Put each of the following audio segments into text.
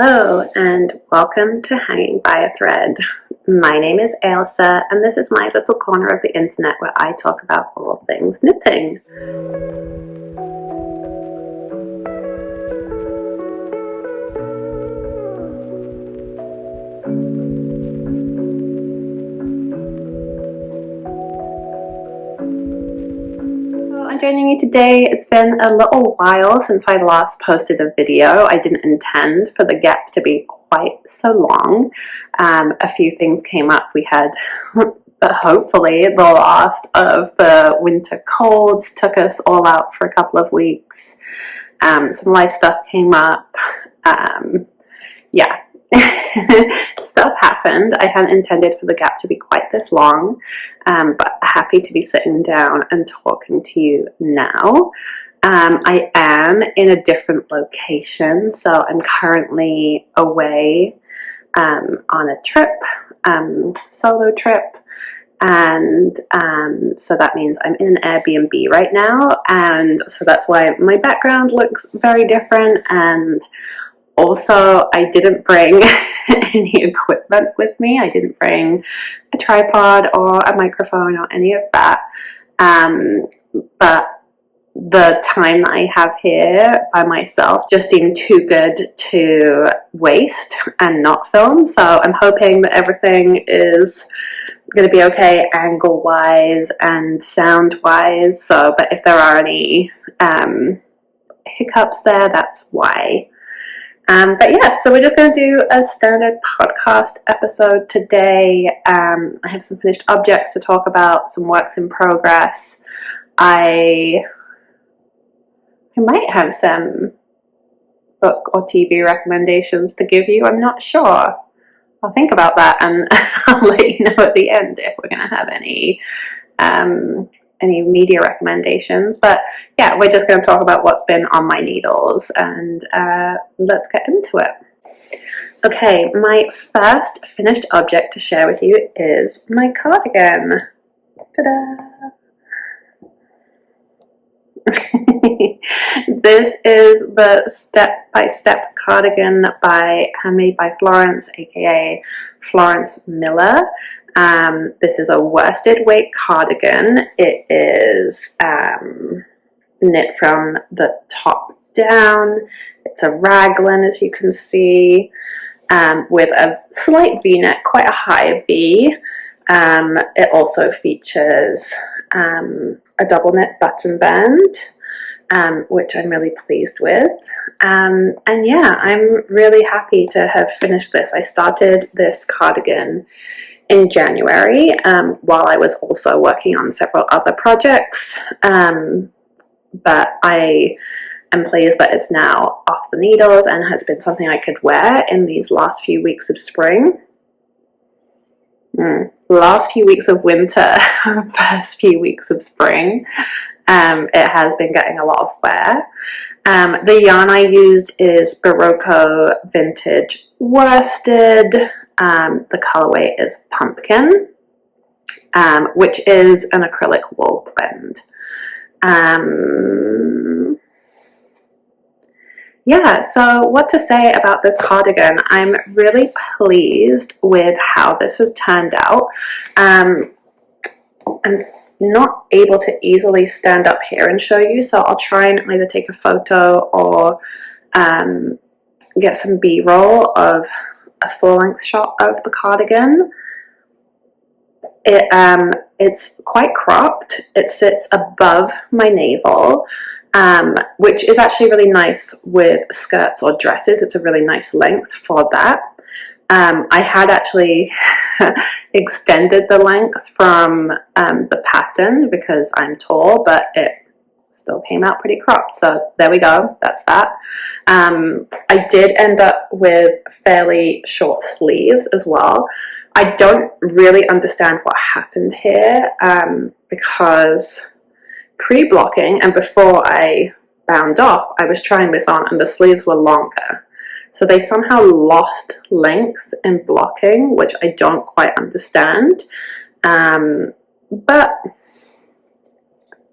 Hello and welcome to Hanging by a Thread. My name is Ailsa and this is my little corner of the internet where I talk about all things knitting. I'm joining you today. It's been a little while since I last posted a video. I didn't intend for the gap to be quite so long. A few things came up. We had hopefully the last of the winter colds took us all out for a couple of weeks. Some life stuff came up. Yeah. Stuff happened. I hadn't intended for the gap to be quite this long, but happy to be sitting down and talking to you now. I am in a different location, so I'm currently away on a trip, solo trip, and so that means I'm in an Airbnb right now, and so that's why my background looks very different. And also, I didn't bring any equipment with me. I didn't bring a tripod or a microphone or any of that. But the time that I have here by myself just seemed too good to waste and not film. So I'm hoping that everything is going to be okay angle-wise and sound-wise. So, but if there are any hiccups there, that's why. But yeah, so we're just going to do a standard podcast episode today. I have some finished objects to talk about, some works in progress. I might have some book or TV recommendations to give you. I'm not sure. I'll think about that and I'll let you know at the end if we're going to have any media recommendations. But yeah, we're just going to talk about what's been on my needles, and let's get into it. Okay, my first finished object to share with you is my cardigan. Ta-da! This is the step-by-step cardigan handmade by Florence, aka Florence Miller. This is a worsted weight cardigan. It is knit from the top down. It's a raglan, as you can see, with a slight V-neck, quite a high V. It also features a double knit button band, which I'm really pleased with. And yeah, I'm really happy to have finished this. I started this cardigan in January, while I was also working on several other projects, but I am pleased that it's now off the needles and has been something I could wear in these last few weeks of spring. Last few weeks of winter, first few weeks of spring. It has been getting a lot of wear. The yarn I used is Barocco Vintage Worsted. The colorway is Pumpkin, which is an acrylic wool blend. Yeah, so what to say about this cardigan? I'm really pleased with how this has turned out. I'm not able to easily stand up here and show you, so I'll try and either take a photo or get some B-roll of a full-length shot of the cardigan. It's quite cropped. It sits above my navel, which is actually really nice with skirts or dresses. It's a really nice length for that. I had actually extended the length from the pattern because I'm tall, but it still came out pretty cropped, so there we go, that's that. I did end up with fairly short sleeves as well. I don't really understand what happened here, because pre-blocking and before I bound off, I was trying this on and the sleeves were longer. So they somehow lost length in blocking, which I don't quite understand. But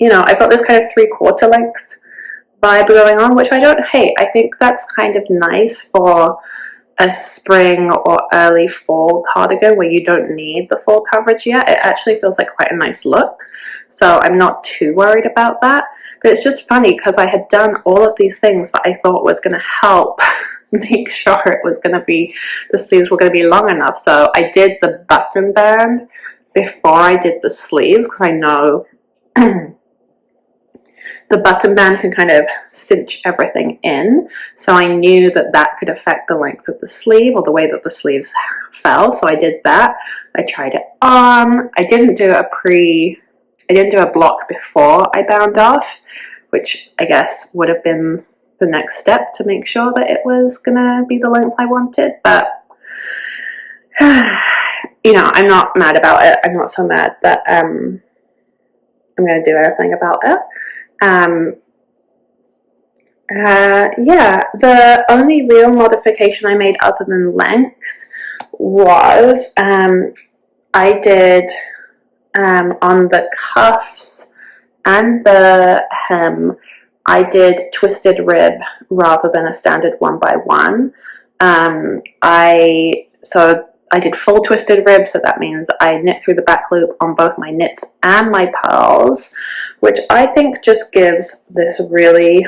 you know, I've got this kind of 3/4 length vibe going on, which I don't hate. I think that's kind of nice for a spring or early fall cardigan where you don't need the full coverage yet. It actually feels like quite a nice look, so I'm not too worried about that. But it's just funny because I had done all of these things that I thought was going to help make sure it was going to be, the sleeves were going to be long enough. So I did the button band before I did the sleeves, because I know the button band can kind of cinch everything in, so I knew that that could affect the length of the sleeve or the way that the sleeves fell. So I did that. I tried it on. I didn't do a block before I bound off, which I guess would have been the next step to make sure that it was gonna be the length I wanted. But you know, I'm not mad about it. I'm not so mad that I'm gonna do anything about it. Yeah, the only real modification I made other than length was I did on the cuffs and the hem, I did twisted rib rather than a standard 1x1. I did full twisted rib, so that means I knit through the back loop on both my knits and my pearls, which I think just gives this really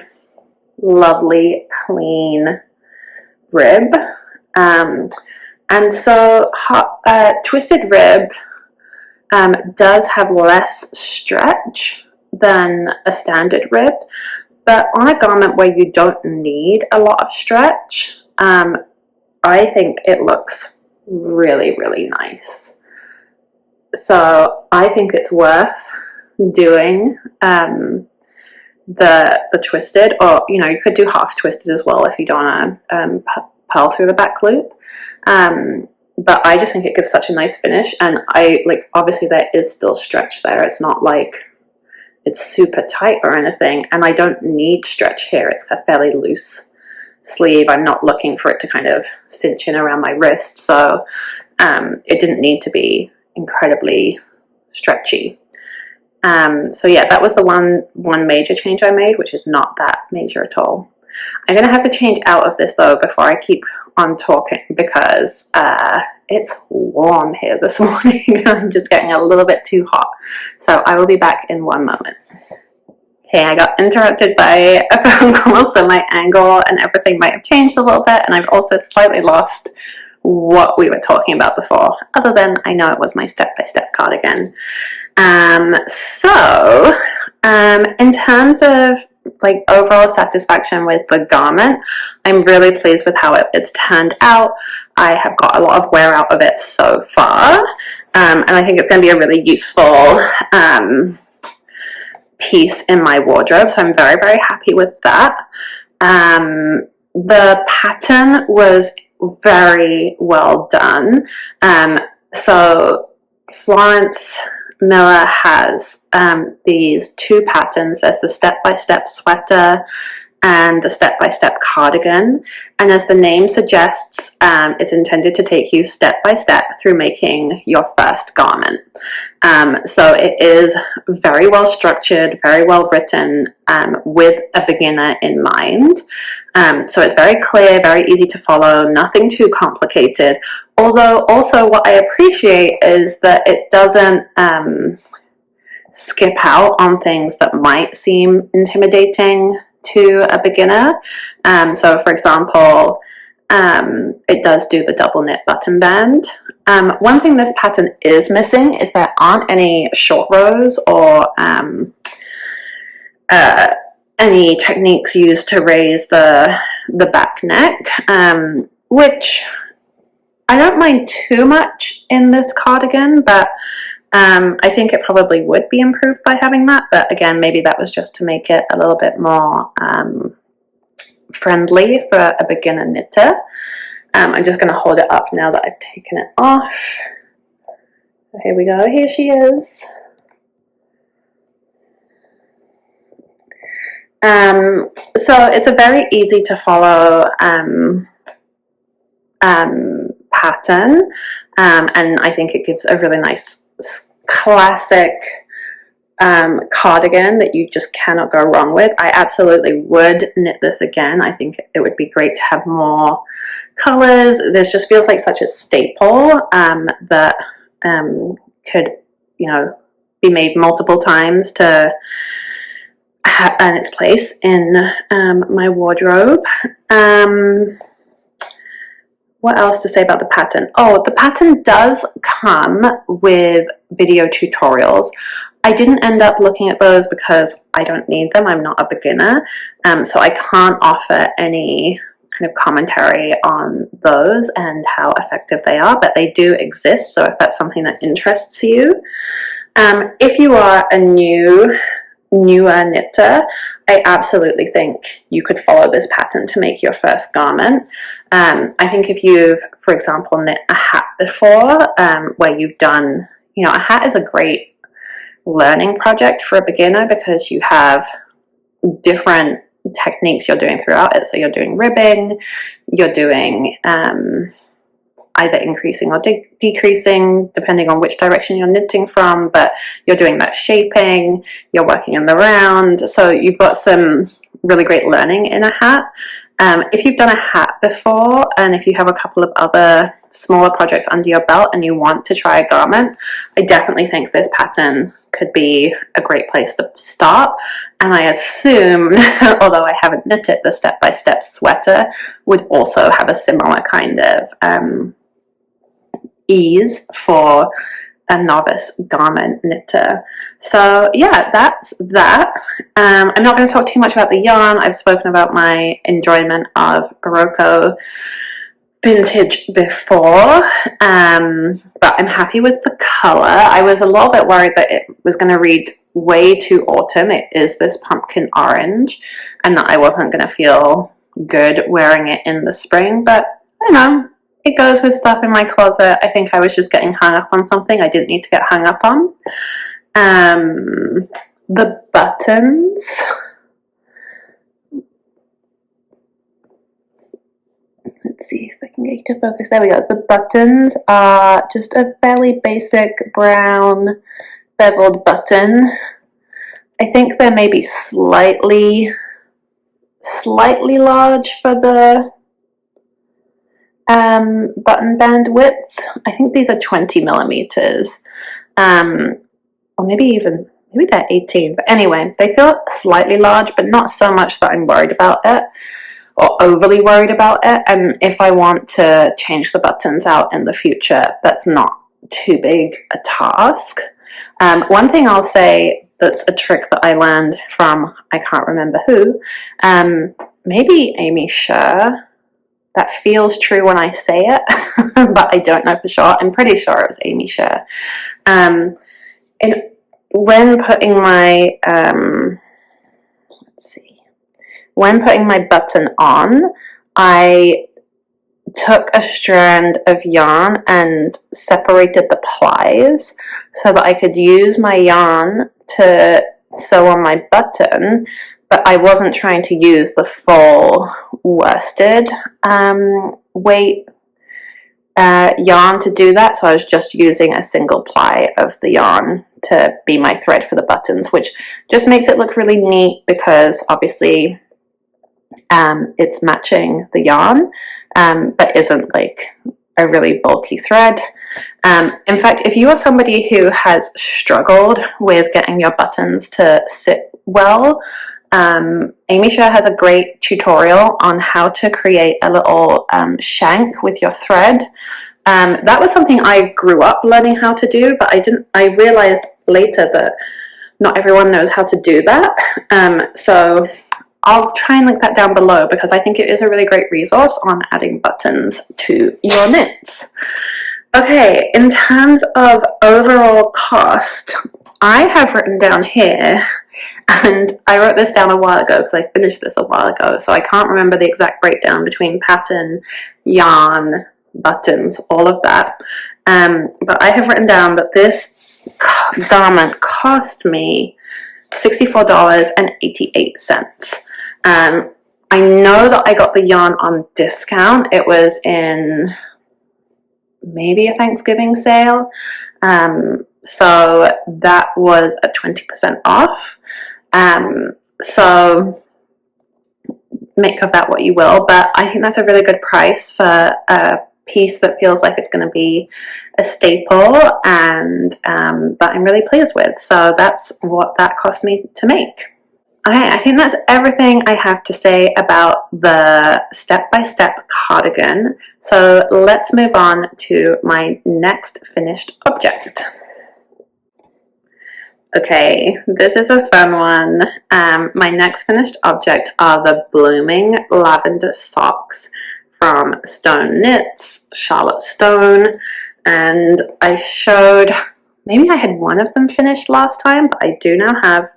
lovely clean rib. And so twisted rib does have less stretch than a standard rib, but on a garment where you don't need a lot of stretch, I think it looks really, really nice. So I think it's worth doing the twisted, or you know, you could do half twisted as well if you don't want to purl through the back loop. But I just think it gives such a nice finish, and I like, obviously there is still stretch there. It's not like it's super tight or anything, and I don't need stretch here. It's a fairly loose sleeve. I'm not looking for it to kind of cinch in around my wrist, so it didn't need to be incredibly stretchy. So yeah, that was the one major change I made, which is not that major at all. I'm gonna have to change out of this though before I keep on talking, because it's warm here this morning. I'm just getting a little bit too hot, so I will be back in one moment. Okay, I got interrupted by a phone call, so my angle and everything might have changed a little bit, and I've also slightly lost what we were talking about before, other than I know it was my step-by-step cardigan. In terms of like overall satisfaction with the garment, I'm really pleased with how it's turned out. I have got a lot of wear out of it so far, and I think it's going to be a really useful piece in my wardrobe, so I'm very, very happy with that. The pattern was very well done. So Florence Miller has these two patterns. There's the step-by-step sweater and the step-by-step cardigan, and as the name suggests, it's intended to take you step by step through making your first garment. So it is very well structured, very well written, with a beginner in mind. So it's very clear, very easy to follow, nothing too complicated. Although also what I appreciate is that it doesn't skip out on things that might seem intimidating to a beginner. So for example, it does do the double knit button band. One thing this pattern is missing is there aren't any short rows or any techniques used to raise the back neck, which I don't mind too much in this cardigan, but I think it probably would be improved by having that. But again, maybe that was just to make it a little bit more friendly for a beginner knitter. I'm just going to hold it up now that I've taken it off. Here we go, here she is. So it's a very easy to follow pattern, and I think it gives a really nice classic cardigan that you just cannot go wrong with. I absolutely would knit this again. I think it would be great to have more colors. This just feels like such a staple that could, you know, be made multiple times to earn its place in my wardrobe. What else to say about the pattern? Oh, the pattern does come with video tutorials. I didn't end up looking at those because I don't need them. I'm not a beginner, so I can't offer any kind of commentary on those and how effective they are, but they do exist, so if that's something that interests you. If you are a newer knitter, I absolutely think you could follow this pattern to make your first garment. I think if you've, for example, knit a hat before, where you've done, you know, a hat is a great learning project for a beginner because you have different techniques you're doing throughout it. So you're doing ribbing, you're doing either increasing or decreasing depending on which direction you're knitting from, but you're doing that shaping, you're working in the round, so you've got some really great learning in a hat. If you've done a hat before and if you have a couple of other smaller projects under your belt and you want to try a garment, I definitely think this pattern could be a great place to start. And I assume, although I haven't knit it, the step-by-step sweater would also have a similar kind of ease for a novice garment knitter. So yeah, that's that. I'm not going to talk too much about the yarn. I've spoken about my enjoyment of Barocco vintage before, but I'm happy with the color. I was a little bit worried that it was going to read way too autumn. It is this pumpkin orange, and that I wasn't going to feel good wearing it in the spring, but I don't know. It goes with stuff in my closet. I think I was just getting hung up on something I didn't need to get hung up on. The buttons. Let's see if I can get you to focus. There we go. The buttons are just a fairly basic brown beveled button. I think they're maybe slightly large for the button band width. I think these are 20 millimeters, or maybe they're 18, but anyway, they feel slightly large, but not so much that I'm worried about it or overly worried about it. And if I want to change the buttons out in the future, that's not too big a task. One thing I'll say that's a trick that I learned from, I can't remember who, maybe Amy Sher. That feels true when I say it, but I don't know for sure. I'm pretty sure it was Amy Sher. And when putting my, when putting my button on, I took a strand of yarn and separated the plies so that I could use my yarn to sew on my button, but I wasn't trying to use the full worsted weight yarn to do that, so I was just using a single ply of the yarn to be my thread for the buttons, which just makes it look really neat because obviously it's matching the yarn, but isn't like a really bulky thread. In fact, if you are somebody who has struggled with getting your buttons to sit well, Amy Sher has a great tutorial on how to create a little shank with your thread. That was something I grew up learning how to do, but I realized later that not everyone knows how to do that. So I'll try and link that down below because I think it is a really great resource on adding buttons to your knits. Okay, in terms of overall cost, I have written down here, and I wrote this down a while ago because I finished this a while ago, so I can't remember the exact breakdown between pattern, yarn, buttons, all of that. But I have written down that this garment cost me $64.88. I know that I got the yarn on discount. It was in maybe a Thanksgiving sale. So that was at 20% off. So make of that what you will, but I think that's a really good price for a piece that feels like it's going to be a staple, and that I'm really pleased with. So that's what that cost me to make. Okay, I think that's everything I have to say about the step-by-step cardigan. So let's move on to my next finished object. Okay, this is a fun one. My next finished object are the blooming lavender socks from Stone Knits, Charlotte Stone, and I showed, maybe I had one of them finished last time, but I do now have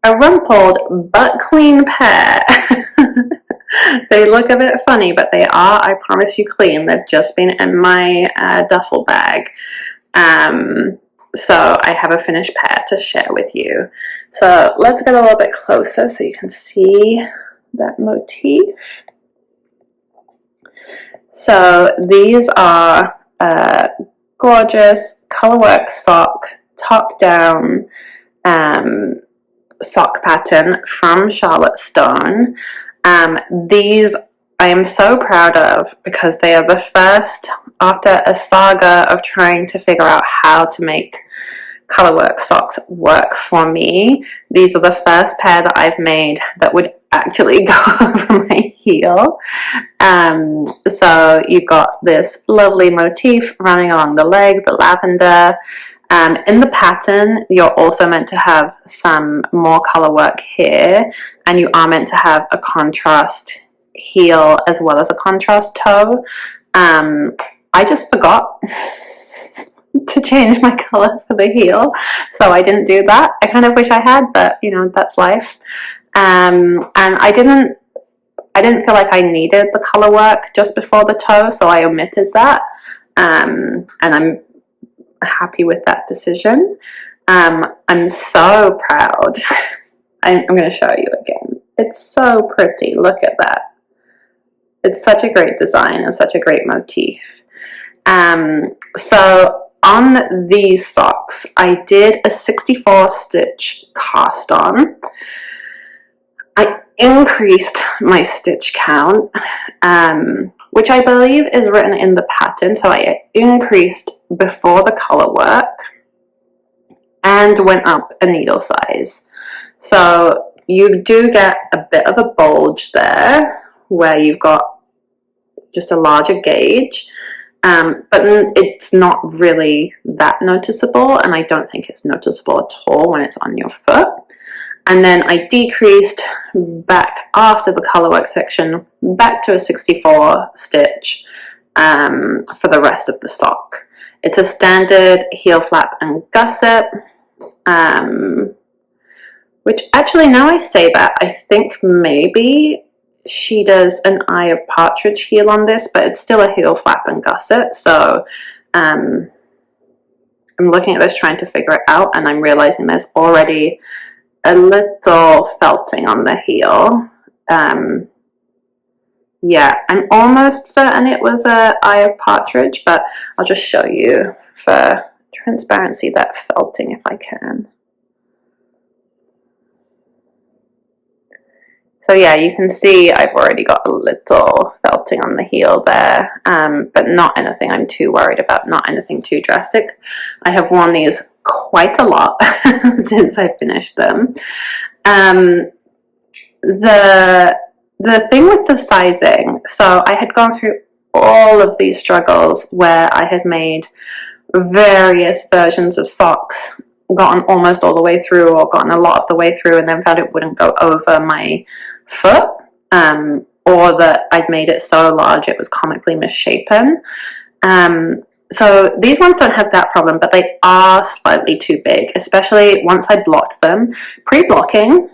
a rumpled but clean pair. They look a bit funny, but they are, I promise you, clean. They've just been in my duffel bag. So I have a finished pair to share with you. So let's get a little bit closer so you can see that motif. So these are gorgeous Colourwork sock, top down sock pattern from Charlotte Stone. These I am so proud of because they are the first, after a saga of trying to figure out how to make Colourwork socks work for me, these are the first pair that I've made that would actually go over my heel. So you've got this lovely motif running along the leg, the lavender. In the pattern, you're also meant to have some more color work here, and you are meant to have a contrast heel as well as a contrast toe. I just forgot to change my color for the heel, so I didn't do that. I kind of wish I had, but you know, that's life. And I didn't feel like I needed the color work just before the toe, so I omitted that. And I'm happy with that decision. I'm so proud. I'm going to show you again. It's so pretty. Look at that. It's such a great design and such a great motif. So on these socks, I did a 64 stitch cast on. I increased my stitch count, which I believe is written in the pattern. So I increased before the color work and went up a needle size. So you do get a bit of a bulge there where you've got just a larger gauge, but it's not really that noticeable, and I don't think it's noticeable at all when it's on your foot. And then I decreased back after the colorwork section back to a 64 stitch for the rest of the sock. It's a standard heel flap and gusset, which actually, now I say that, I think maybe she does an Eye of Partridge heel on this, but it's still a heel flap and gusset. So I'm looking at this trying to figure it out, and I'm realizing there's already a little felting on the heel. Yeah, I'm almost certain it was a Eye of Partridge, but I'll just show you for transparency that felting if I can. So yeah, you can see I've already got a little felting on the heel there, but not anything I'm too worried about, not anything too drastic. I have worn these quite a lot since I finished them. The thing with the sizing, so I had gone through all of these struggles where I had made various versions of socks, gotten almost all the way through or gotten a lot of the way through, and then found it wouldn't go over my foot, or that I'd made it so large it was comically misshapen. So these ones don't have that problem, but they are slightly too big, especially once I blocked them. Pre-blocking,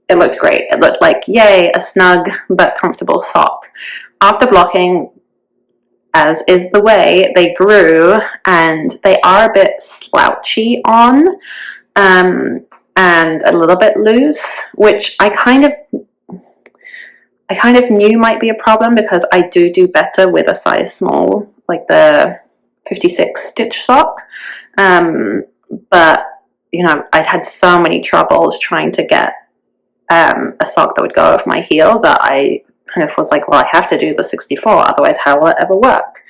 it looked great. It looked like, yay, a snug but comfortable sock. After blocking, as is the way, they grew and they are a bit slouchy on, and a little bit loose, which I kind of knew might be a problem because I do better with a size small, like the 56 stitch sock, but you know, I'd had so many troubles trying to get a sock that would go over my heel that I kind of was like, well, I have to do the 64, otherwise how will it ever work?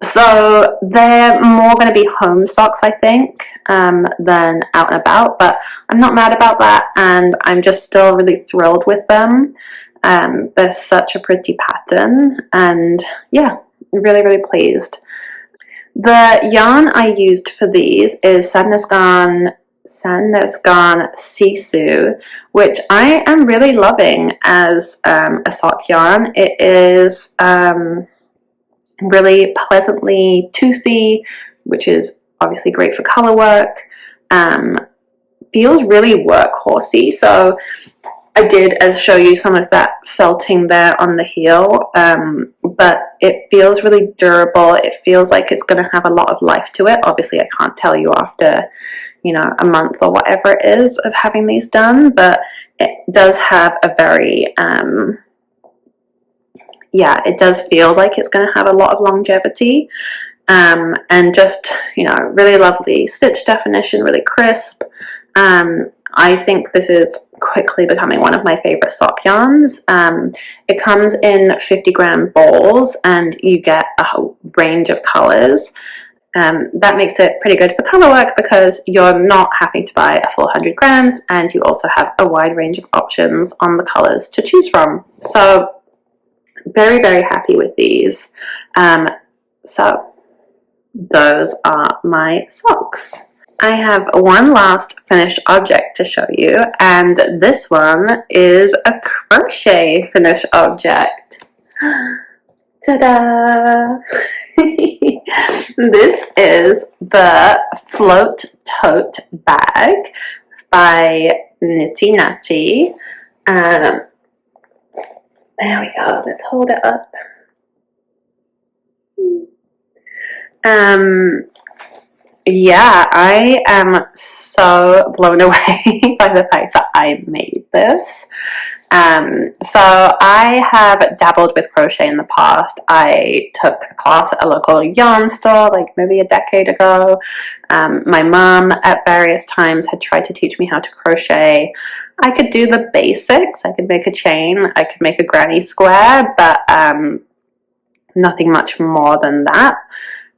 So they're more going to be home socks, I think, than out and about, but I'm not mad about that, and I'm just still really thrilled with them. They're such a pretty pattern, and yeah, really, really pleased. The yarn I used for these is Sandnesgarn Sisu, which I am really loving as a sock yarn. It is really pleasantly toothy, which is obviously great for color work. Feels really workhorsey, so I did show you some of that felting there on the heel, but it feels really durable. It feels like it's going to have a lot of life to it. Obviously, I can't tell you after, you know, a month or whatever it is of having these done, but it does have a very yeah, it does feel like it's going to have a lot of longevity, and just, you know, really lovely stitch definition, really crisp. I think this is quickly becoming one of my favorite sock yarns. It comes in 50-gram balls, and you get a whole range of colors. That makes it pretty good for color work because you're not having to buy a full 100 grams, and you also have a wide range of options on the colors to choose from. So very, very happy with these. So those are my socks. I have one last finished object to show you, and this one is a crochet finished object. Ta-da! This is the Float Tote bag by Nitty Natty. There we go. Let's hold it up. Yeah, I am so blown away by the fact that I made this. So I have dabbled with crochet in the past. I took a class at a local yarn store like maybe a decade ago. My mum at various times had tried to teach me how to crochet. I could do the basics. I could make a chain, I could make a granny square, but nothing much more than that.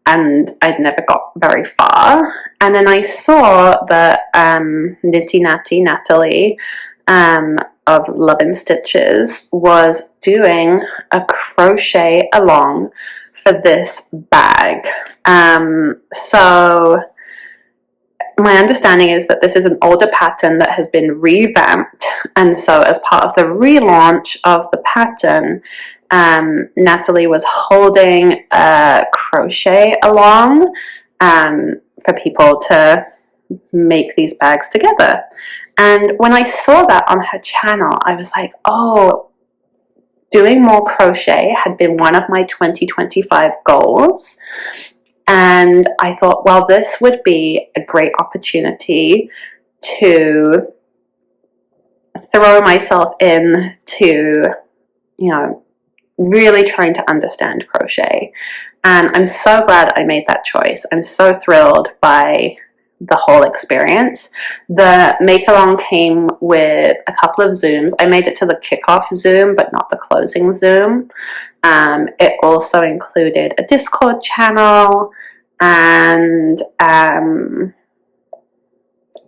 And I'd never got very far. And then I saw that Nitty Natty Natalie of Love and Stitches was doing a crochet along for this bag. So my understanding is that this is an older pattern that has been revamped, and so as part of the relaunch of the pattern, Natalie was holding a crochet along for people to make these bags together. And when I saw that on her channel, I was like, oh, doing more crochet had been one of my 2025 goals. And I thought, well, this would be a great opportunity to throw myself in to, you know, really trying to understand crochet. And I'm so glad I made that choice. I'm so thrilled by the whole experience. The make along came with a couple of Zooms. I made it to the kickoff Zoom, but not the closing Zoom. It also included a Discord channel and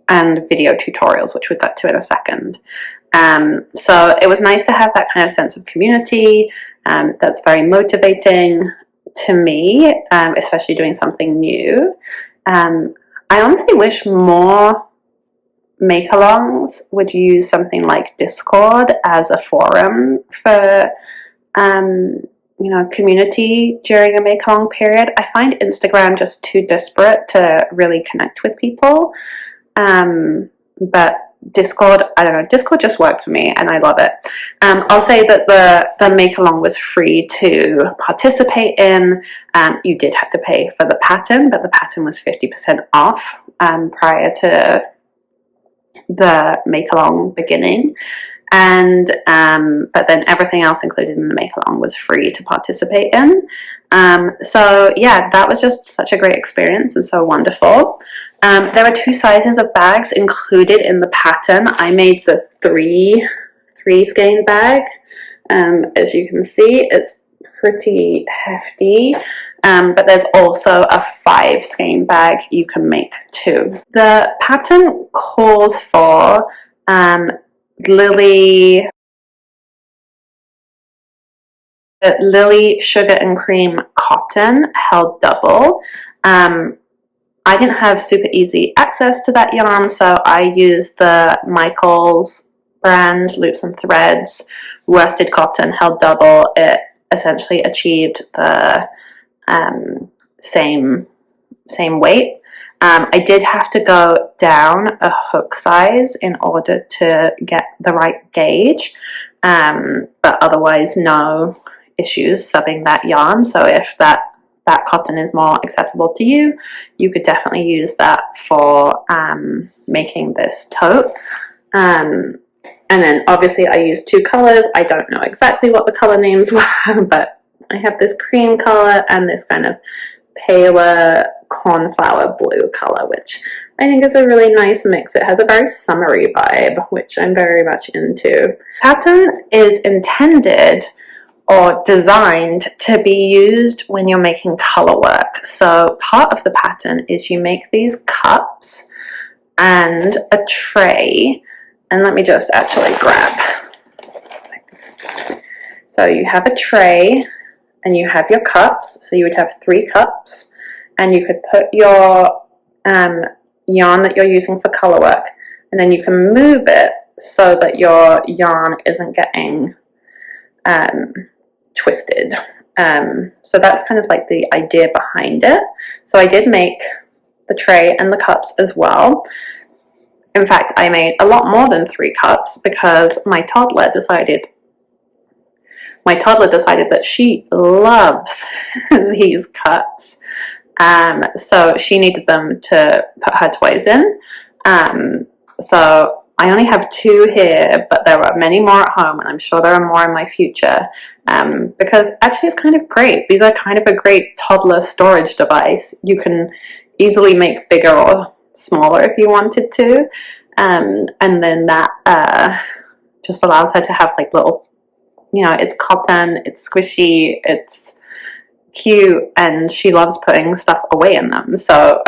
video tutorials, which we'll get to in a second. So it was nice to have that kind of sense of community. That's very motivating to me, especially doing something new. I honestly wish more make-alongs would use something like Discord as a forum for, you know, community during a make-along period. I find Instagram just too disparate to really connect with people. But Discord, I don't know, Discord just works for me and I love it. I'll say that the make-along was free to participate in. You did have to pay for the pattern, but the pattern was 50% off prior to the make-along beginning. and but then everything else included in the make along was free to participate in. So yeah, that was just such a great experience and so wonderful. There were 2 sizes of bags included in the pattern. I made the three skein bag. As you can see, it's pretty hefty, but there's also a 5 skein bag you can make too. The pattern calls for lily sugar and cream cotton held double. I didn't have super easy access to that yarn, so I used the Michaels brand Loops and Threads worsted cotton held double. It essentially achieved the same weight. I did have to go down a hook size in order to get the right gauge, but otherwise no issues subbing that yarn. So if that cotton is more accessible to you, you could definitely use that for making this tote. And then obviously I used 2 colors. I don't know exactly what the color names were, but I have this cream color and this kind of paler cornflower blue color, which I think is a really nice mix. It has a very summery vibe, which I'm very much into. Pattern is intended or designed to be used when you're making color work. So part of the pattern is you make these cups and a tray, and let me just actually grab. So you have a tray and you have your cups, so you would have 3 cups, and you could put your yarn that you're using for color work, and then you can move it so that your yarn isn't getting twisted. So that's kind of like the idea behind it. So I did make the tray and the cups as well. In fact, I made a lot more than 3 cups because my toddler decided that she loves these cups. So she needed them to put her toys in. So I only have 2 here, but there are many more at home, and I'm sure there are more in my future, because actually it's kind of great. These are kind of a great toddler storage device. You can easily make bigger or smaller if you wanted to, and then that just allows her to have like little, you know, it's cotton, it's squishy, it's cute, and she loves putting stuff away in them. So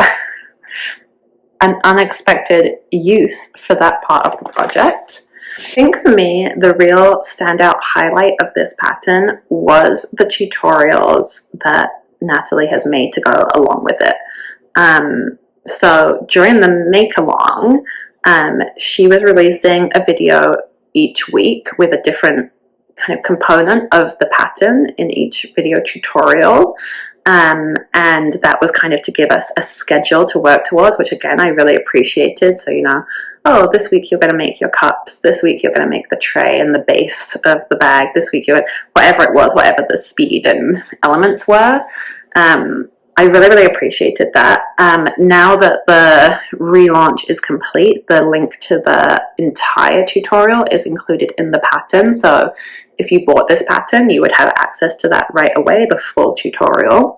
an unexpected use for that part of the project. I think for me, the real standout highlight of this pattern was the tutorials that Natalie has made to go along with it. So during the make-along, she was releasing a video each week with a different kind of component of the pattern in each video tutorial. And that was kind of to give us a schedule to work towards, which again I really appreciated. So, you know, oh, this week you're going to make your cups, this week you're going to make the tray and the base of the bag, this week you're whatever it was, whatever the speed and elements were. I really, really appreciated that. Now that the relaunch is complete, the link to the entire tutorial is included in the pattern. So if you bought this pattern, you would have access to that right away, the full tutorial.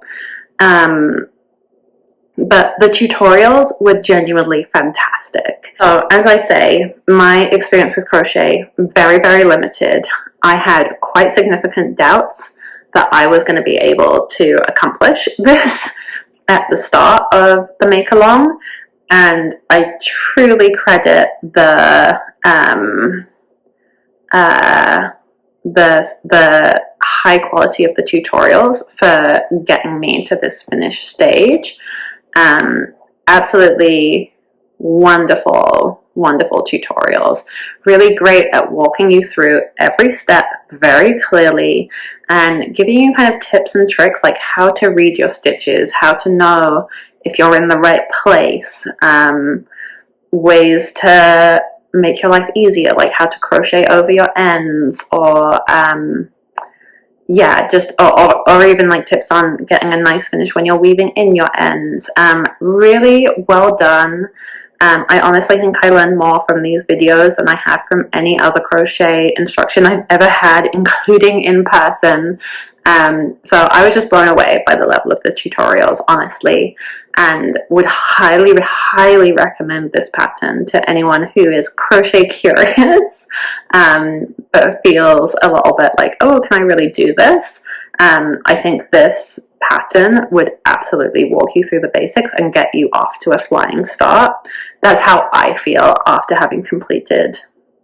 But the tutorials were genuinely fantastic. So as I say, my experience with crochet, very, very limited. I had quite significant doubts that I was going to be able to accomplish this at the start of the make-along, and I truly credit the high quality of the tutorials for getting me to this finished stage. Absolutely wonderful tutorials, really great at walking you through every step very clearly and giving you kind of tips and tricks like how to read your stitches, how to know if you're in the right place, ways to make your life easier, like how to crochet over your ends, or yeah, just or even like tips on getting a nice finish when you're weaving in your ends. Really well done. I honestly think I learned more from these videos than I have from any other crochet instruction I've ever had, including in person. So I was just blown away by the level of the tutorials, honestly, and would highly, highly recommend this pattern to anyone who is crochet curious, but feels a little bit like, oh, can I really do this? I think this pattern would absolutely walk you through the basics and get you off to a flying start. That's how I feel after having completed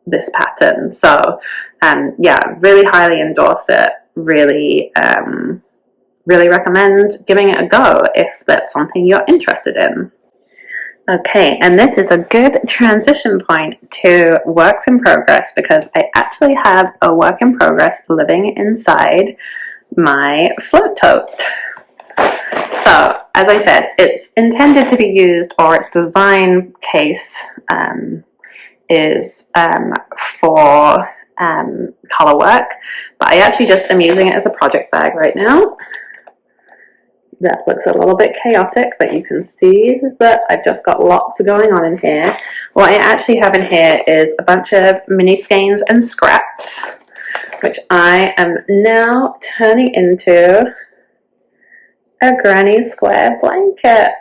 this pattern. So yeah, really highly endorse it. Really really recommend giving it a go if that's something you're interested in. Okay, and this is a good transition point to works in progress, because I actually have a work in progress living inside my float tote. So, as I said, it's intended to be used, or its design case is for Colourwork, but I actually just am using it as a project bag right now. That looks a little bit chaotic, but you can see that I've just got lots going on in here. What I actually have in here is a bunch of mini skeins and scraps, which I am now turning into a granny square blanket.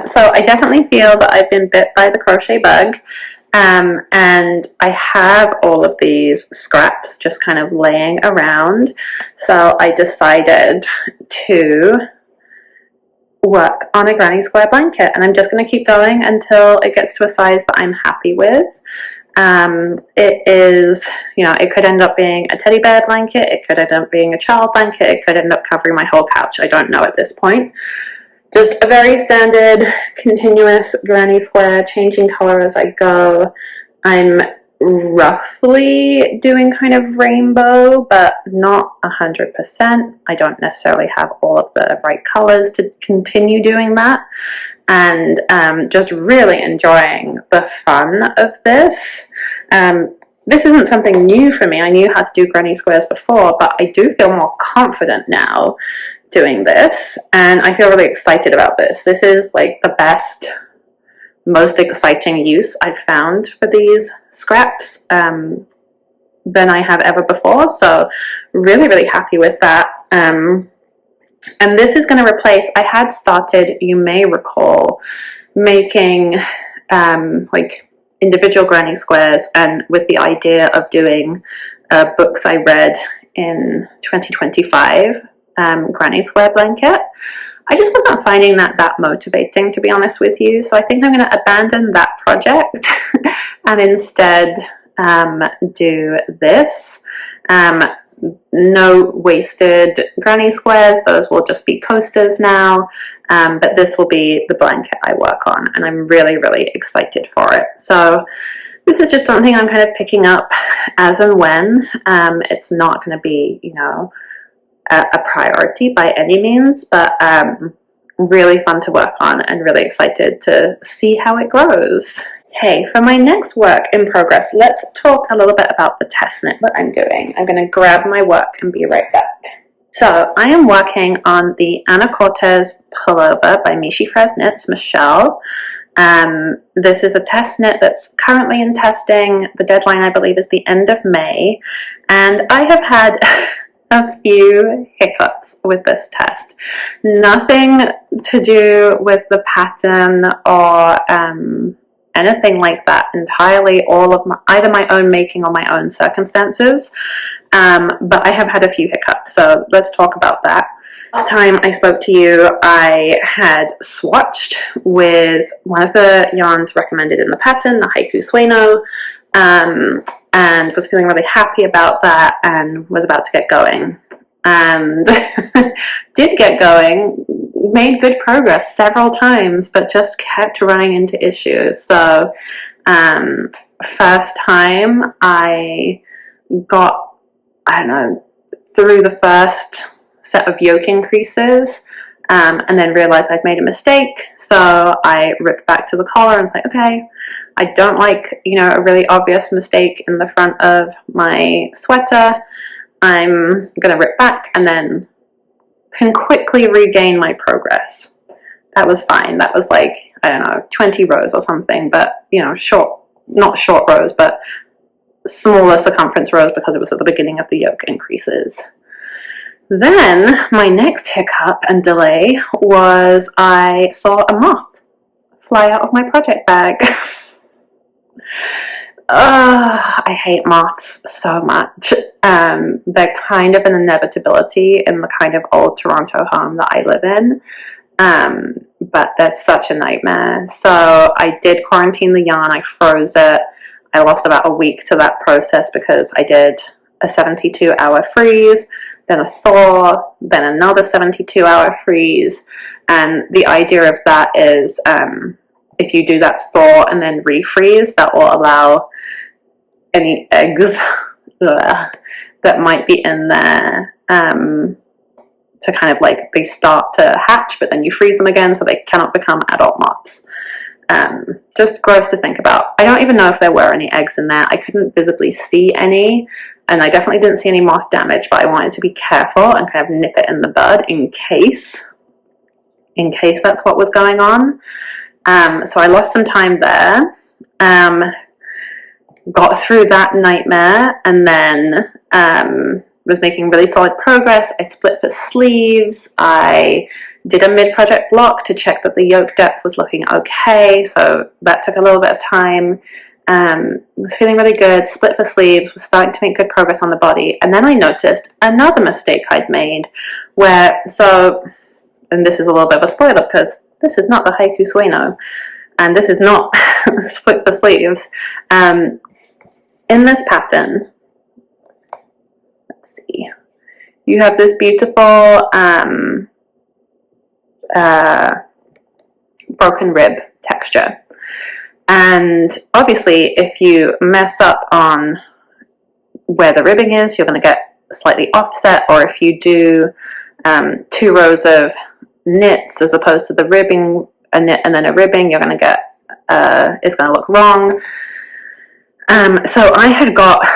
So I definitely feel that I've been bit by the crochet bug, and I have all of these scraps just kind of laying around, so I decided to work on a granny square blanket, and I'm just going to keep going until it gets to a size that I'm happy with. It is, you know, it could end up being a teddy bear blanket, it could end up being a child blanket, it could end up covering my whole couch. I don't know at this point. Just a very standard, continuous granny square, changing color as I go. I'm roughly doing kind of rainbow, but not 100%. I don't necessarily have all of the right colors to continue doing that. And just really enjoying the fun of this. This isn't something new for me. I knew how to do granny squares before, but I do feel more confident now doing this, and I feel really excited about this. This is like the best, most exciting use I've found for these scraps than I have ever before, so really, really happy with that. And this is going to replace, I had started, you may recall, making like individual granny squares, and with the idea of doing books I read in 2025 granny square blanket. I just wasn't finding that motivating, to be honest with you, so I think I'm going to abandon that project and instead do this. No wasted granny squares, those will just be coasters now, but this will be the blanket I work on, and I'm really, really excited for it. So this is just something I'm kind of picking up as and when. It's not going to be, you know, a priority by any means, but really fun to work on and really excited to see how it grows. Okay, for my next work in progress, let's talk a little bit about the test knit that I'm doing. I'm going to grab my work and be right back. So I am working on the Anacortes pullover by Michi Frez Knits, Michelle. This is a test knit that's currently in testing. The deadline, I believe, is the end of May, and I have had a few hiccups with this test. Nothing to do with the pattern or anything like that. Entirely all of either my own making or my own circumstances. But I have had a few hiccups, so let's talk about that. Last time I spoke to you, I had swatched with one of the yarns recommended in the pattern, the Haiku Sueno, and was feeling really happy about that and was about to get going. And did get going, made good progress several times, but just kept running into issues. So first time I got, I don't know, through the first set of yoke increases, and then realized I'd made a mistake, so I ripped back to the collar and was like, okay, I don't like, you know, a really obvious mistake in the front of my sweater. I'm gonna rip back and then can quickly regain my progress. that was fine. That was like, I don't know, 20 rows or something, but you know, not short rows, but smaller circumference rows because it was at the beginning of the yoke increases. Then my next hiccup and delay was I saw a moth fly out of my project bag. I hate moths so much. They're kind of an inevitability in the kind of old Toronto home that I live in. But they're such a nightmare. So I did quarantine the yarn. I froze it. I lost about a week to that process because I did a 72-hour freeze, then a thaw, then another 72-hour freeze. And the idea of that is if you do that thaw and then refreeze, that will allow any eggs that might be in there to kind of like, they start to hatch, but then you freeze them again so they cannot become adult moths. Just gross to think about. I don't even know if there were any eggs in there. I couldn't visibly see any, and I definitely didn't see any moth damage, but I wanted to be careful and kind of nip it in the bud in case that's what was going on. So I lost some time there, got through that nightmare, and then was making really solid progress. I split the sleeves. I did a mid-project block to check that the yoke depth was looking okay, so that took a little bit of time. Was feeling really good, split the sleeves, was starting to make good progress on the body, and then I noticed another mistake I'd made and this is a little bit of a spoiler because this is not the Haiku Sueno, and this is not split the sleeves. In this pattern, let's see, you have this beautiful broken rib texture, and obviously if you mess up on where the ribbing is, you're going to get slightly offset, or if you do 2 rows of knits as opposed to the ribbing, a knit and then a ribbing, you're going to get it's going to look wrong. So I had got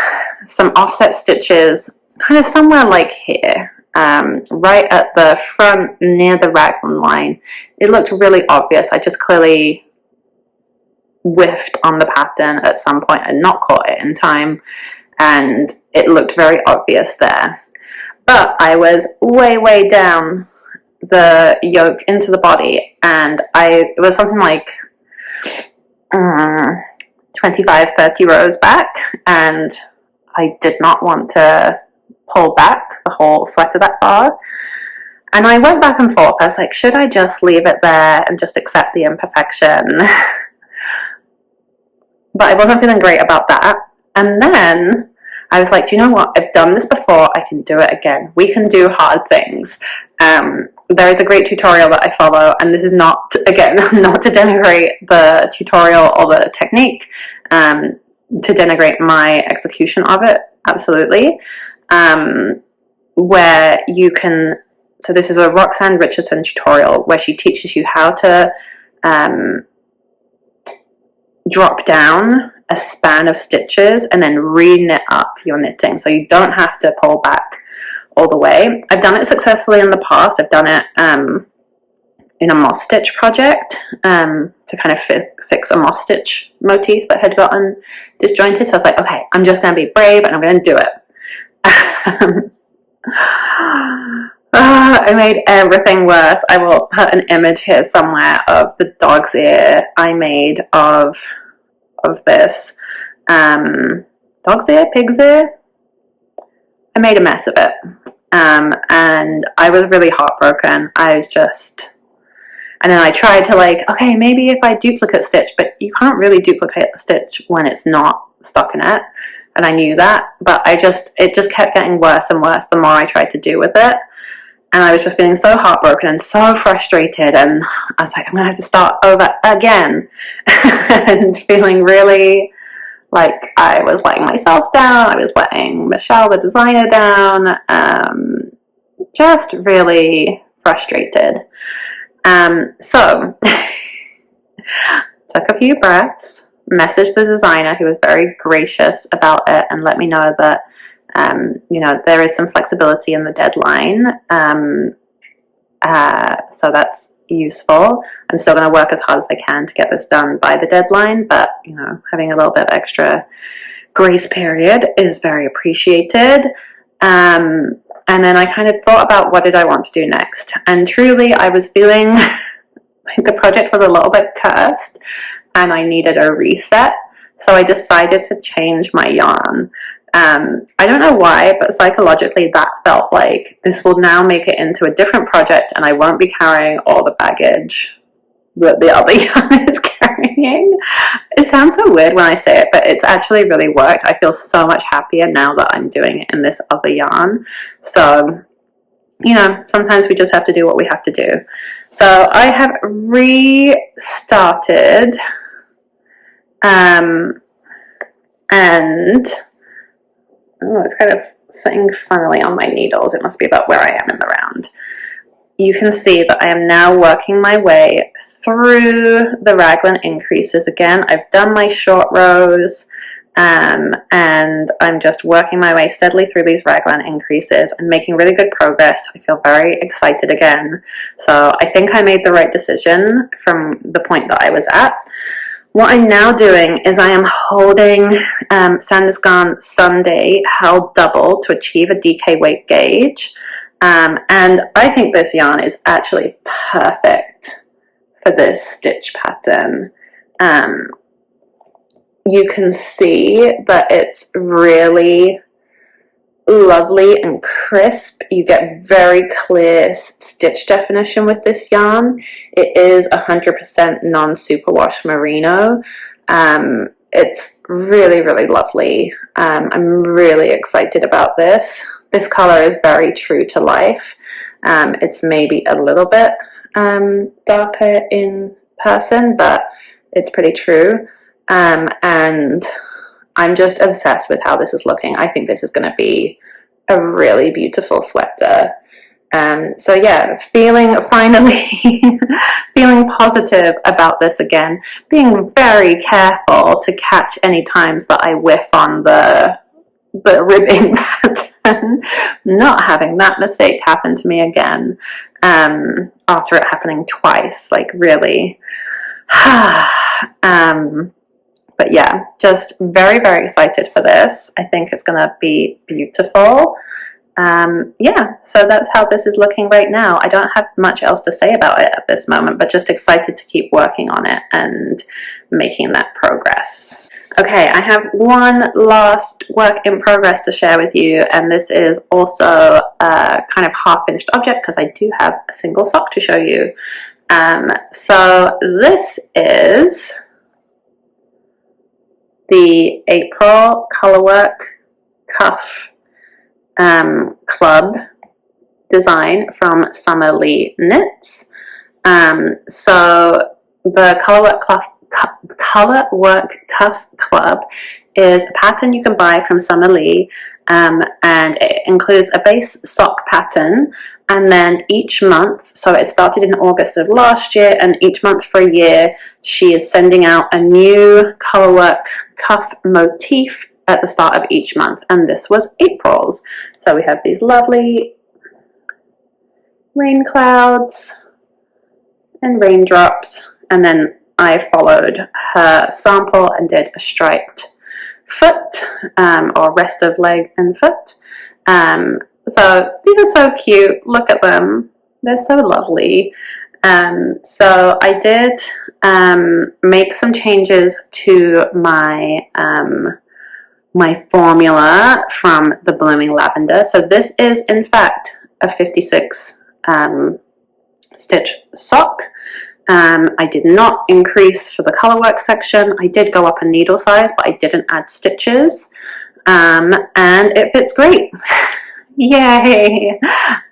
some offset stitches kind of somewhere like here, right at the front near the raglan line. It looked really obvious. I just clearly whiffed on the pattern at some point and not caught it in time, and it looked very obvious there. But I was way down the yoke into the body, and it was something like 25-30 rows back, and I did not want to pull back the whole sweater that far, and I went back and forth. I was like, should I just leave it there and just accept the imperfection? But I wasn't feeling great about that. And then I was like, do you know what? I've done this before. I can do it again. We can do hard things. There is a great tutorial that I follow, and this is not, again, not to denigrate the tutorial or the technique, to denigrate my execution of it, absolutely, where you can, so this is a Roxanne Richardson tutorial where she teaches you how to drop down a span of stitches and then re-knit up your knitting, so you don't have to pull back all the way. I've done it successfully in the past. I've done it in a moss stitch project to kind of fix a moss stitch motif that had gotten disjointed. So I was like, okay, I'm just going to be brave and I'm going to do it. I made everything worse. I will put an image here somewhere of the dog's ear I made of this. Dog's ear? Pig's ear? I made a mess of it. And I was really heartbroken. I was just, and then I tried to like, okay, maybe if I duplicate stitch, but you can't really duplicate the stitch when it's not stockinette. And I knew that, but it just kept getting worse and worse the more I tried to do with it. And I was just feeling so heartbroken and so frustrated, and I was like, I'm gonna have to start over again. And feeling really like I was letting myself down, I was letting Michelle, the designer, down, just really frustrated. So took a few breaths, messaged the designer, who was very gracious about it and let me know that you know, there is some flexibility in the deadline, so that's, useful. I'm still going to work as hard as I can to get this done by the deadline, but you know, having a little bit of extra grace period is very appreciated. And then I kind of thought about what did I want to do next, and truly I was feeling like the project was a little bit cursed and I needed a reset, so I decided to change my yarn. I don't know why, but psychologically that felt like this will now make it into a different project and I won't be carrying all the baggage that the other yarn is carrying. It sounds so weird when I say it, but it's actually really worked. I feel so much happier now that I'm doing it in this other yarn. So, you know, sometimes we just have to do what we have to do. So I have restarted, and oh, it's kind of sitting funnily on my needles. It must be about where I am in the round. You can see that I am now working my way through the raglan increases again. I've done my short rows, and I'm just working my way steadily through these raglan increases and making really good progress. I feel very excited again. So I think I made the right decision from the point that I was at. What I'm now doing is I am holding Sanders Garn Sunday held double to achieve a DK weight gauge. And I think this yarn is actually perfect for this stitch pattern. You can see that it's really lovely and crisp. You get very clear stitch definition with this yarn. It is 100% non-superwash merino. It's really, really lovely. I'm really excited about this. This color is very true to life. It's maybe a little bit darker in person, but it's pretty true. And I'm just obsessed with how this is looking. I think this is going to be a really beautiful sweater. So yeah, finally feeling positive about this again, being very careful to catch any times that I whiff on the ribbing pattern, not having that mistake happen to me again, after it happening twice, like really. But yeah, just very, very excited for this. I think it's going to be beautiful. Yeah, so that's how this is looking right now. I don't have much else to say about it at this moment, but just excited to keep working on it and making that progress. Okay, I have one last work in progress to share with you, and this is also a kind of half-finished object because I do have a single sock to show you. So this is the April Colourwork Cuff Club design from Summer Lee Knits. So the Colourwork Cuff Club is a pattern you can buy from Summer Lee, and it includes a base sock pattern, and then each month, so it started in August of last year, and each month for a year she is sending out a new Colourwork cuff motif at the start of each month, and this was April's. So we have these lovely rain clouds and raindrops, and then I followed her sample and did a striped foot, or rest of leg and foot. So these are so cute. Look at them. They're so lovely. So I did make some changes to my my formula from the Blooming Lavender. So this is in fact a 56 stitch sock. I did not increase for the Colourwork section. I did go up a needle size, but I didn't add stitches, and it fits great. Yay!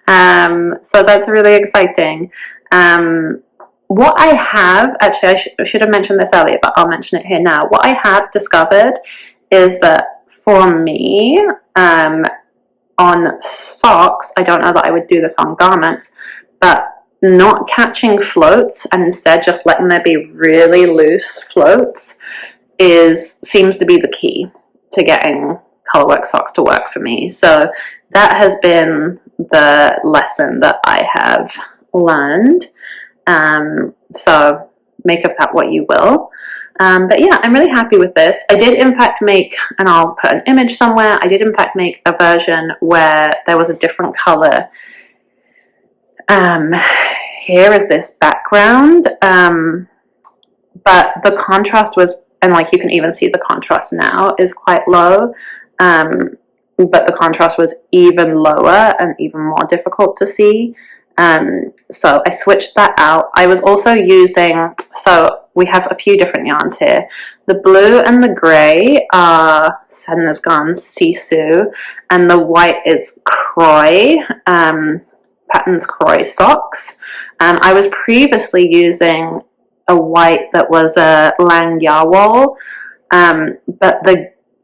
So that's really exciting. What I have, actually I should have mentioned this earlier, but I'll mention it here now. What I have discovered is that for me, on socks, I don't know that I would do this on garments, but not catching floats and instead just letting there be really loose floats seems to be the key to getting Colourwork socks to work for me. So that has been the lesson that I have learned. So make of that what you will. But yeah, I'm really happy with this. I did in fact make, and I'll put an image somewhere, I did in fact make a version where there was a different color. Here is this background, but the contrast was, and like you can even see the contrast now, is quite low. But the contrast was even lower and even more difficult to see. So I switched that out. I was also using, so we have a few different yarns here. The blue and the grey are Senna's Gone Sisu, and the white is Croy, Patterns Croy Socks. I was previously using a white that was a Lang Yarwol, but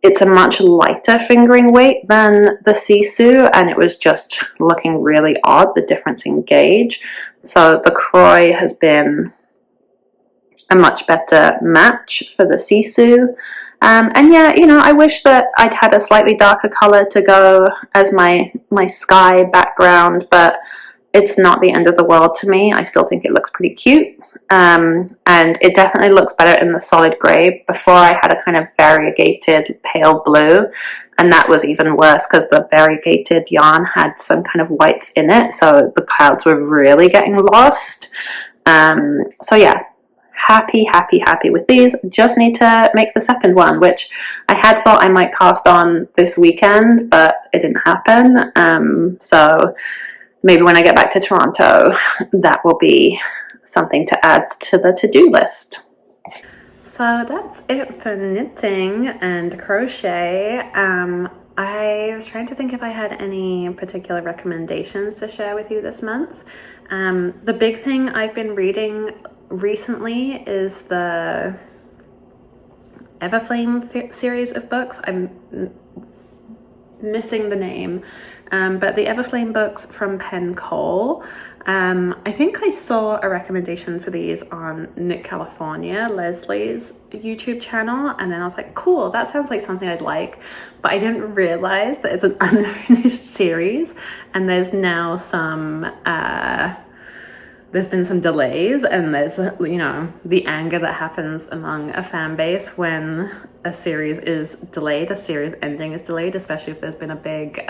it's a much lighter fingering weight than the Sisu, and it was just looking really odd, the difference in gauge. So the Croy has been a much better match for the Sisu. And yeah, you know, I wish that I'd had a slightly darker color to go as my sky background, but it's not the end of the world to me. I still think it looks pretty cute. And it definitely looks better in the solid grey. Before I had a kind of variegated pale blue, and that was even worse because the variegated yarn had some kind of whites in it, so the clouds were really getting lost. So yeah, happy with these. Just need to make the second one, which I had thought I might cast on this weekend, but it didn't happen. So maybe when I get back to Toronto, that will be something to add to the to-do list. So that's it for knitting and crochet. I was trying to think if I had any particular recommendations to share with you this month. The big thing I've been reading recently is the Everflame series of books. I'm missing the name, but the Everflame books from Penn. I think I saw a recommendation for these on Knit California, Leslie's YouTube channel, and then I was like, cool, that sounds like something I'd like, but I didn't realize that it's an unfinished series, and there's now some there's been some delays, and there's, you know, the anger that happens among a fan base when a series is delayed, a series ending is delayed, especially if there's been a big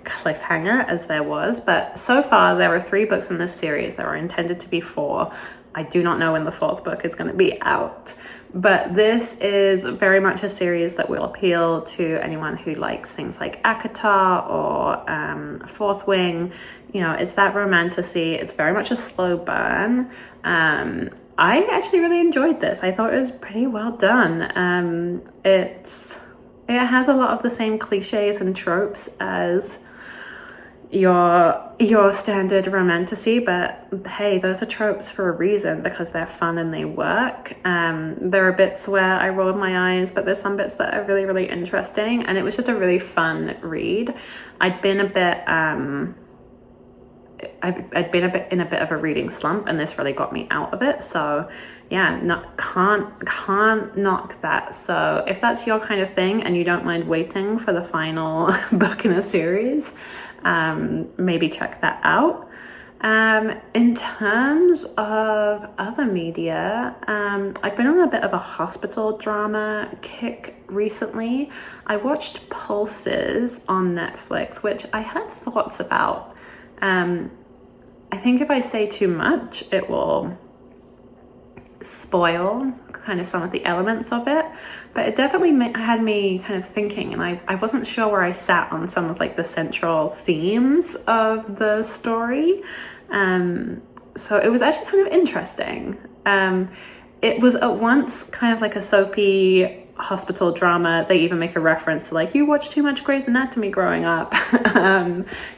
cliffhanger, as there was. But so far there are 3 books in this series. There are intended to be 4. I do not know when the 4th book is going to be out, but this is very much a series that will appeal to anyone who likes things like Akata or Fourth Wing. You know, it's that romantasy. It's very much a slow burn. I actually really enjoyed this. I thought it was pretty well done. It has a lot of the same cliches and tropes as your standard romantasy, but hey, those are tropes for a reason, because they're fun and they work. There are bits where I rolled my eyes, but there's some bits that are really interesting, and it was just a really fun read. I'd been a bit in a bit of a reading slump, and this really got me out of it. So yeah, can't knock that. So if that's your kind of thing and you don't mind waiting for the final book in a series, maybe check that out. In terms of other media, I've been on a bit of a hospital drama kick recently. I watched Pulses on Netflix, which I had thoughts about. I think if I say too much, it will spoil kind of some of the elements of it, but it definitely had me kind of thinking, and I wasn't sure where I sat on some of like the central themes of the story. So it was actually kind of interesting. It was at once kind of like a soapy hospital drama. They even make a reference to like, you watched too much Grey's Anatomy growing up.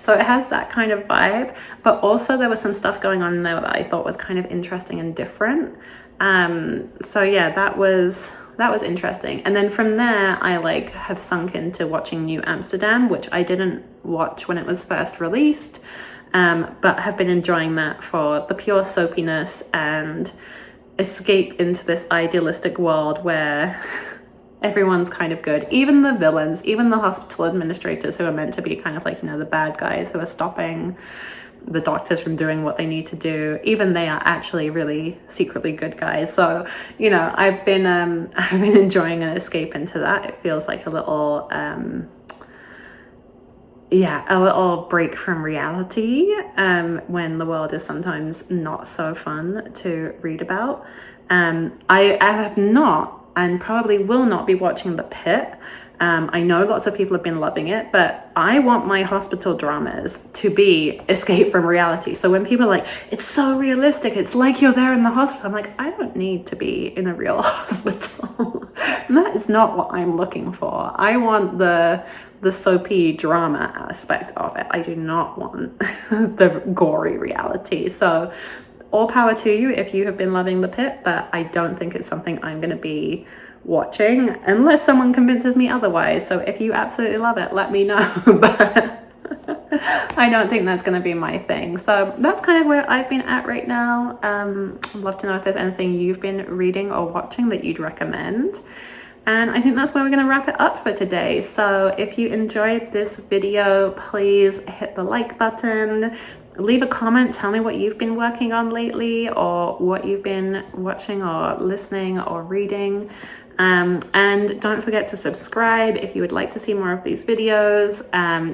So it has that kind of vibe, but also there was some stuff going on in there that I thought was kind of interesting and different. So yeah, that was interesting. And then from there, I like have sunk into watching New Amsterdam, which I didn't watch when it was first released, but have been enjoying that for the pure soapiness and escape into this idealistic world where everyone's kind of good. Even the villains, even the hospital administrators who are meant to be kind of like, you know, the bad guys who are stopping the doctors from doing what they need to do, even they are actually really secretly good guys. So, you know, I've been enjoying an escape into that. It feels like a little yeah, a little break from reality when the world is sometimes not so fun to read about. I have not, and probably will not, be watching The Pit. I know lots of people have been loving it, but I want my hospital dramas to be escape from reality. So when people are like, it's so realistic, it's like you're there in the hospital, I'm like, I don't need to be in a real hospital. That is not what I'm looking for. I want the soapy drama aspect of it. I do not want the gory reality. So all power to you if you have been loving The Pit, but I don't think it's something I'm going to be watching unless someone convinces me otherwise. So if you absolutely love it, let me know. But I don't think that's going to be my thing. So that's kind of where I've been at right now. I'd love to know if there's anything you've been reading or watching that you'd recommend. And I think that's where we're going to wrap it up for today. So if you enjoyed this video, please hit the like button. Leave a comment, tell me what you've been working on lately, or what you've been watching or listening or reading. And don't forget to subscribe if you would like to see more of these videos.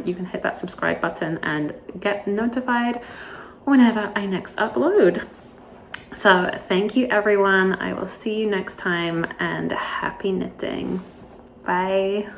You can hit that subscribe button and get notified whenever I next upload. So thank you, everyone. I will see you next time, and happy knitting. Bye.